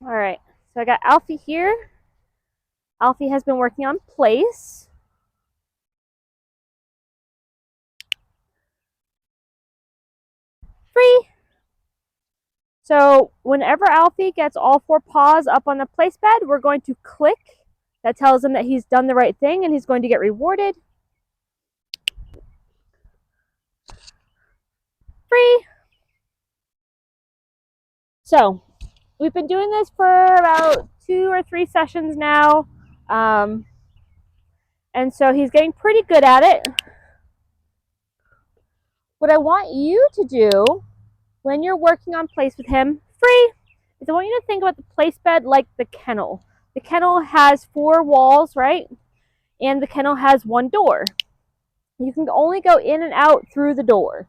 All right, so I got Alfie here. Alfie has been working on place. Free. So whenever Alfie gets all four paws up on the place bed, we're going to click. That tells him that he's done the right thing and he's going to get rewarded. Free. So we've been doing this for about 2 or 3 sessions now. And so he's getting pretty good at it. What I want you to do when you're working on place with him, free, is I want you to think about the place bed like the kennel. The kennel has 4 walls, right? And the kennel has 1 door. You can only go in and out through the door.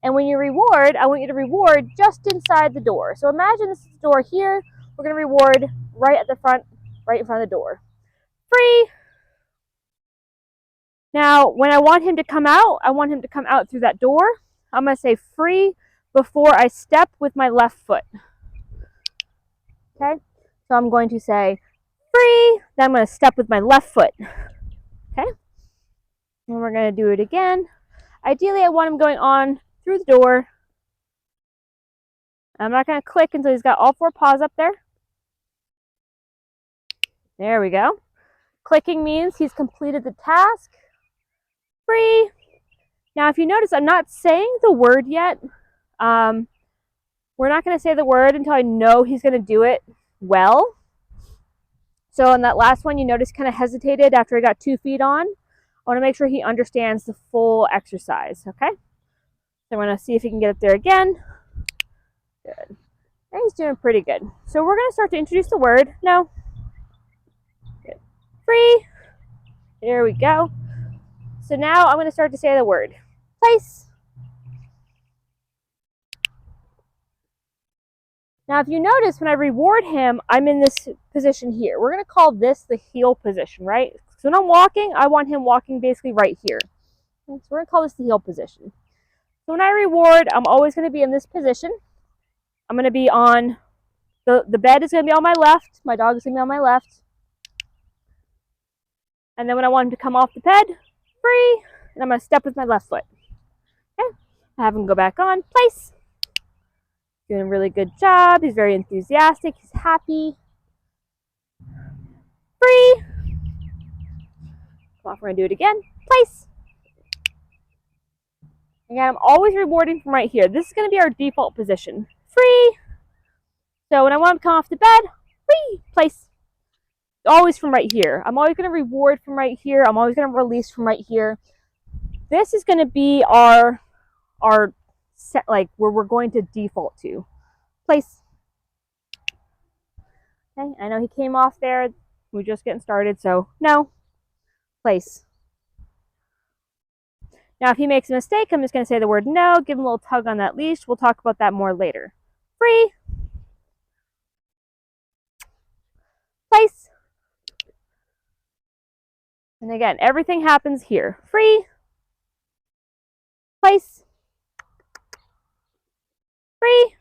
And when you reward, I want you to reward just inside the door. So imagine this door here. We're going to reward right at the front, right in front of the door. Free. Now, when I want him to come out, I want him to come out through that door. I'm going to say free before I step with my left foot. Okay? So I'm going to say free, then I'm going to step with my left foot. Okay? And we're going to do it again. Ideally, I want him going on through the door. I'm not going to click until he's got all 4 paws up there. There we go. Clicking means he's completed the task. Free. Now, if you notice, I'm not saying the word yet. We're not going to say the word until I know he's going to do it well. So on that last one, you notice kind of hesitated after he got 2 feet on. I want to make sure he understands the full exercise, okay? So I'm going to see if he can get up there again. Good. And he's doing pretty good. So we're going to start to introduce the word. No. Good. Free. There we go. So now I'm going to start to say the word. Place. Now, if you notice, when I reward him, I'm in this position here. We're going to call this the heel position, right? So when I'm walking, I want him walking basically right here. So we're going to call this the heel position. So when I reward, I'm always going to be in this position. I'm going to be on, the bed is going to be on my left. My dog is going to be on my left. And then when I want him to come off the bed, free, and I'm going to step with my left foot. Okay? I have him go back on, place. Doing a really good job. He's very enthusiastic. He's happy. Free. Come off, we're going to do it again. Place. Again, I'm always rewarding from right here. This is going to be our default position. Free. So when I want him to come off the bed, free. Place. Always from right here. I'm always going to reward from right here. I'm always going to release from right here. This is going to be our set, like where we're going to default to. Place. Okay, I know he came off there. We're just getting started, so no. Place. Now, if he makes a mistake, I'm just going to say the word no, give him a little tug on that leash. We'll talk about that more later. Free. Place. And again, everything happens here. Free. Place. Free.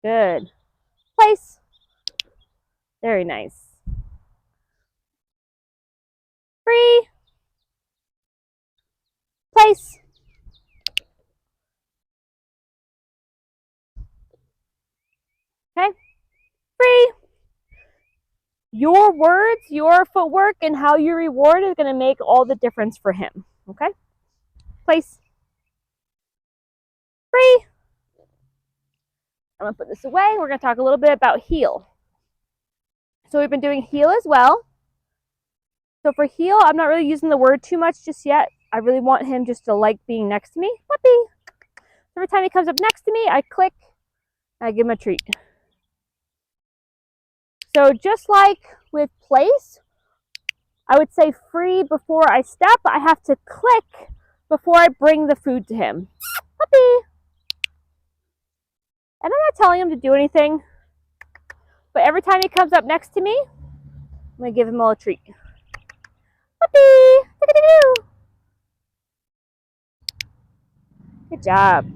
Good. Place. Very nice. Free. Place. Okay. Free. Your words, your footwork, and how you reward is going to make all the difference for him. Okay? Place. Free. I'm going to put this away. We're going to talk a little bit about heel. So we've been doing heel as well. So for heel, I'm not really using the word too much just yet. I really want him just to like being next to me. Puppy. Every time he comes up next to me, I click and I give him a treat. So just like with place, I would say free before I step. I have to click before I bring the food to him. Puppy. And I'm not telling him to do anything, but every time he comes up next to me, I'm going to give him a little treat. Puppy. Good job.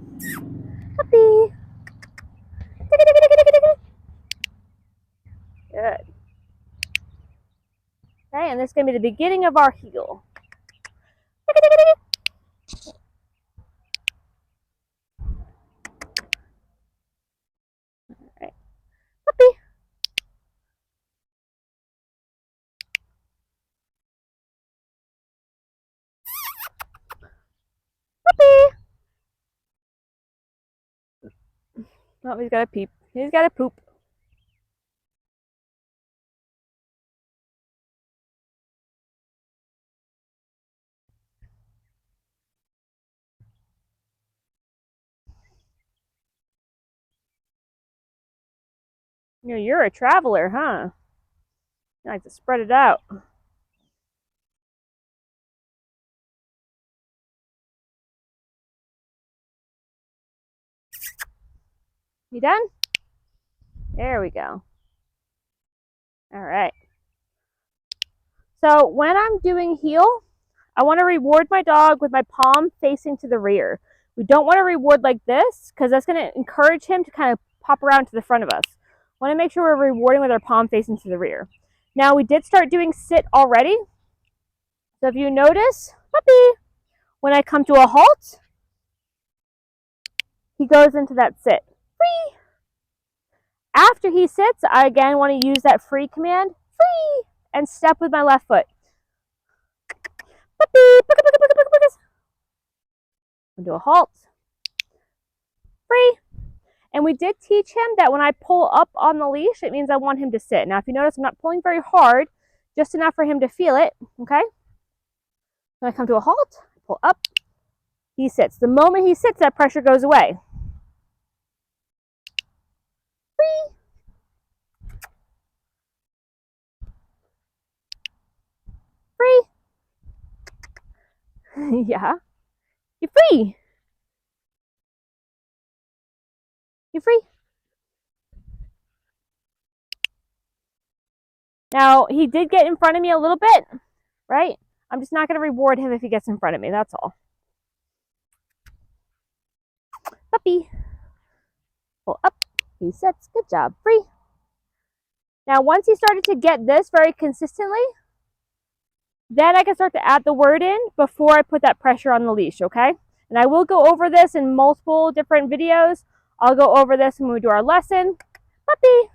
Puppy. and this is going to be the beginning of our heel. All right. Puppy. Puppy. Oh, he's got a peep. He's got a poop. You're a traveler, huh? You like to spread it out. You done? There we go. All right. So when I'm doing heel, I want to reward my dog with my palm facing to the rear. We don't want to reward like this because that's going to encourage him to kind of pop around to the front of us. We want to make sure we're rewarding with our palm facing to the rear. Now we did start doing sit already. So if you notice, puppy, when I come to a halt, he goes into that sit. Free. After he sits, I again want to use that free command, free, and step with my left foot. Puppy, do a halt. Free. And we did teach him that when I pull up on the leash, it means I want him to sit. Now, if you notice, I'm not pulling very hard, just enough for him to feel it, okay? When I come to a halt, pull up, he sits. The moment he sits, that pressure goes away. Free. Free. Yeah. You're free. You're free. Now, he did get in front of me a little bit, right? I'm just not going to reward him if he gets in front of me. That's all. Puppy. Pull up. He sits. Good job. Free. Now, once he started to get this very consistently, then I can start to add the word in before I put that pressure on the leash, okay? And I will go over this in multiple different videos. I'll go over this when we do our lesson. Puppy.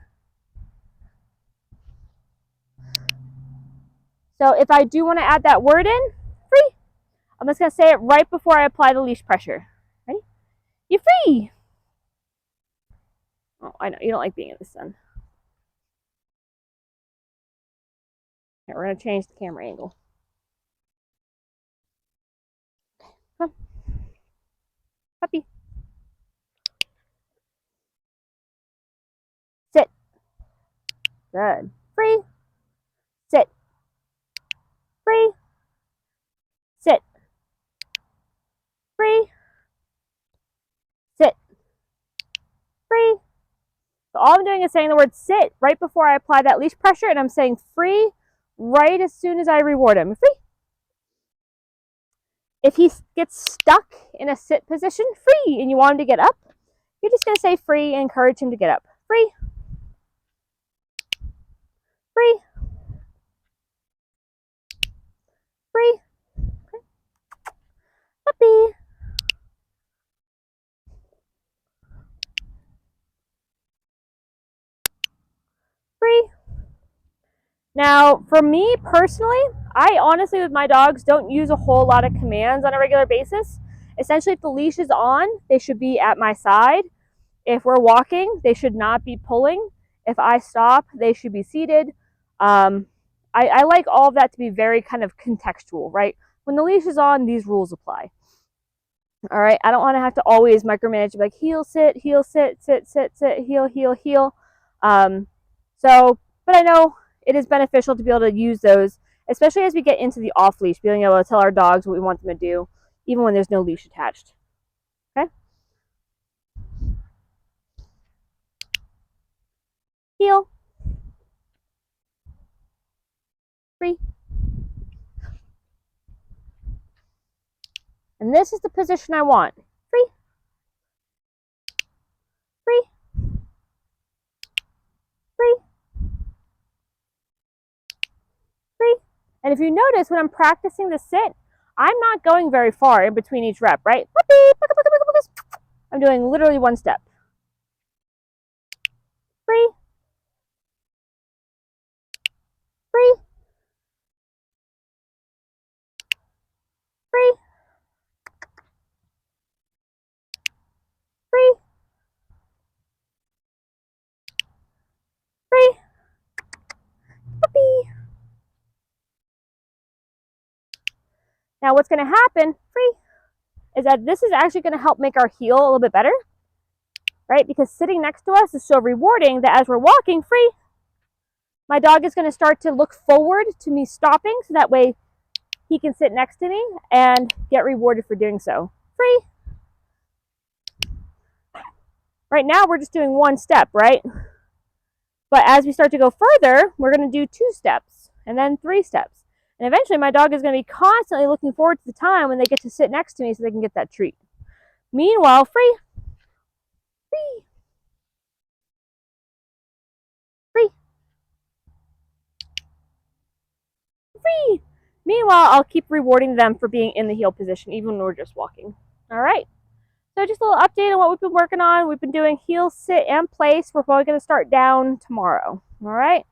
So if I do want to add that word in, free, I'm just going to say it right before I apply the leash pressure. Ready? You're free. Oh, I know, you don't like being in the sun. Okay, we're going to change the camera angle. Come. Puppy. Sit. Good. Free. Sit. Free. Sit. Free. Sit. Free. So all I'm doing is saying the word sit right before I apply that leash pressure, and I'm saying free right as soon as I reward him. Free. If he gets stuck in a sit position, free, and you want him to get up, you're just going to say free and encourage him to get up. Free. Free. Free. Okay. Puppy. Free. Now, for me personally, I honestly, with my dogs, don't use a whole lot of commands on a regular basis. Essentially, if the leash is on, they should be at my side. If we're walking, they should not be pulling. If I stop, they should be seated. I like all of that to be very kind of contextual, right? When the leash is on, these rules apply. All right, I don't want to have to always micromanage, like heel, sit, sit, sit, heel, heel, heel. But I know it is beneficial to be able to use those, especially as we get into the off leash, being able to tell our dogs what we want them to do, even when there's no leash attached. Okay? Heel. Free. And this is the position I want. Free. Free. Free. Free. And if you notice, when I'm practicing the sit, I'm not going very far in between each rep, right? I'm doing literally one step. Free, free, free, free, free, puppy. Now what's going to happen, free, is that this is actually going to help make our heel a little bit better, right? Because sitting next to us is so rewarding that as we're walking, free, my dog is going to start to look forward to me stopping, so that way he can sit next to me and get rewarded for doing so. Free. Right now we're just doing one step, right? But as we start to go further, we're going to do 2 steps and then 3 steps. And eventually my dog is going to be constantly looking forward to the time when they get to sit next to me so they can get that treat. Meanwhile, free, free, free, free. Meanwhile, I'll keep rewarding them for being in the heel position even when we're just walking. All right. So just a little update on what we've been working on. We've been doing heel, sit, and place. We're probably going to start down tomorrow. All right.